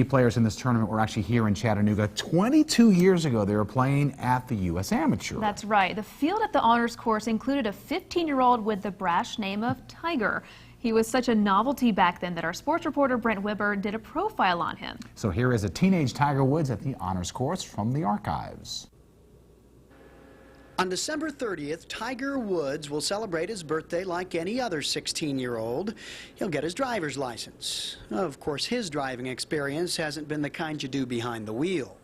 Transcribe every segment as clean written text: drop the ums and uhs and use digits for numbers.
Players in this tournament were actually here in Chattanooga 22 years ago. They were playing at the U.S. Amateur. That's right. The field at the honors course included a 15-year-old with the brash name of Tiger. He was such a novelty back then that our sports reporter Brent Weber did a profile on him. So here is a teenage Tiger Woods at the honors course from the archives. On December 30th, Tiger Woods will celebrate his birthday like any other 16-year-old. He'll get his driver's license. Of course, his driving experience hasn't been the kind you do behind the wheel.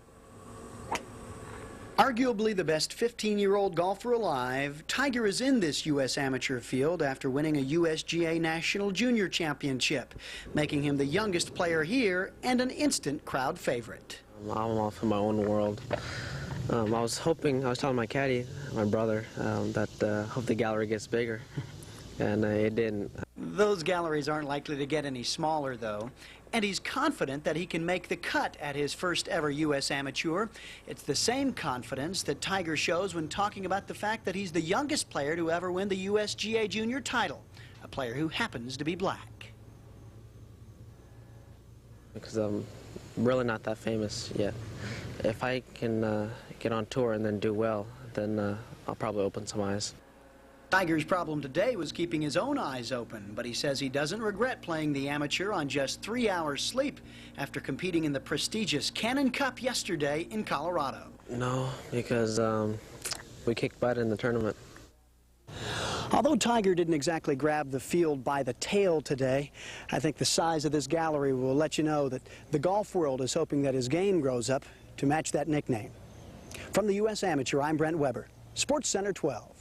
Arguably the best 15-year-old golfer alive, Tiger is in this U.S. amateur field after winning a USGA National Junior Championship, making him the youngest player here and an instant crowd favorite. I'm off in my own world. I was telling my caddy, my brother, that hope the gallery gets bigger, and it didn't. Those galleries aren't likely to get any smaller, though, and he's confident that he can make the cut at his first ever U.S. Amateur. It's the same confidence that Tiger shows when talking about the fact that he's the youngest player to ever win the USGA Junior title, a player who happens to be black. Because I'm really not that famous yet. If I can get on tour and then do well, then I'll probably open some eyes. Tiger's problem today was keeping his own eyes open, but he says he doesn't regret playing the amateur on just 3 hours sleep after competing in the prestigious Cannon Cup yesterday in Colorado. No, because we kicked butt in the tournament. Although Tiger didn't exactly grab the field by the tail today, I think the size of this gallery will let you know that the golf world is hoping that his game grows up to match that nickname. From the U.S. Amateur, I'm Brent Weber, Sports Center 12.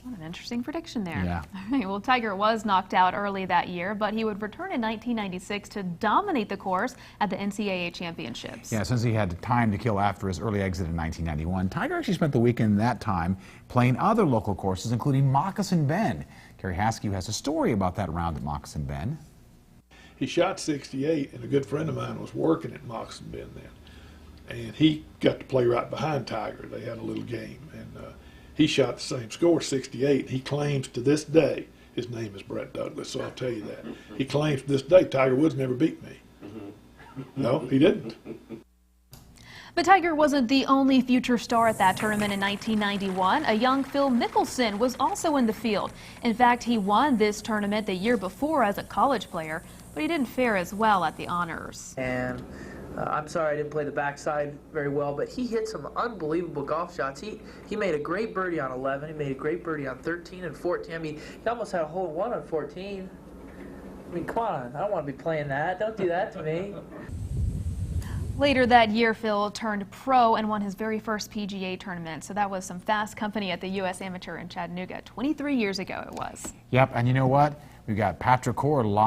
What an interesting prediction there. Yeah. All right, well, Tiger was knocked out early that year, but he would return in 1996 to dominate the course at the NCAA Championships. Yeah, since he had time to kill after his early exit in 1991, Tiger actually spent the weekend that time playing other local courses, including Moccasin Bend. Kerry Haskew has a story about that round at Moccasin Bend. He shot 68, and a good friend of mine was working at Moccasin Bend then. And he got to play right behind Tiger. They had a little game, and he shot the same score, 68. He claims to this day, his name is Brett Douglas, so I'll tell you that. He claims to this day, Tiger Woods never beat me. No, he didn't. But Tiger wasn't the only future star at that tournament in 1991. A young Phil Mickelson was also in the field. In fact, he won this tournament the year before as a college player, but he didn't fare as well at the honors. And I'm sorry I didn't play the backside very well, but he hit some unbelievable golf shots. He made a great birdie on 11. He made a great birdie on 13 and 14. I mean, he almost had a hole in one on 14. I mean, come on. I don't want to be playing that. Don't do that to me. Later that year, Phil turned pro and won his very first PGA tournament. So that was some fast company at the U.S. Amateur in Chattanooga. 23 years ago it was. Yep, and you know what? We've got Patrick Core live.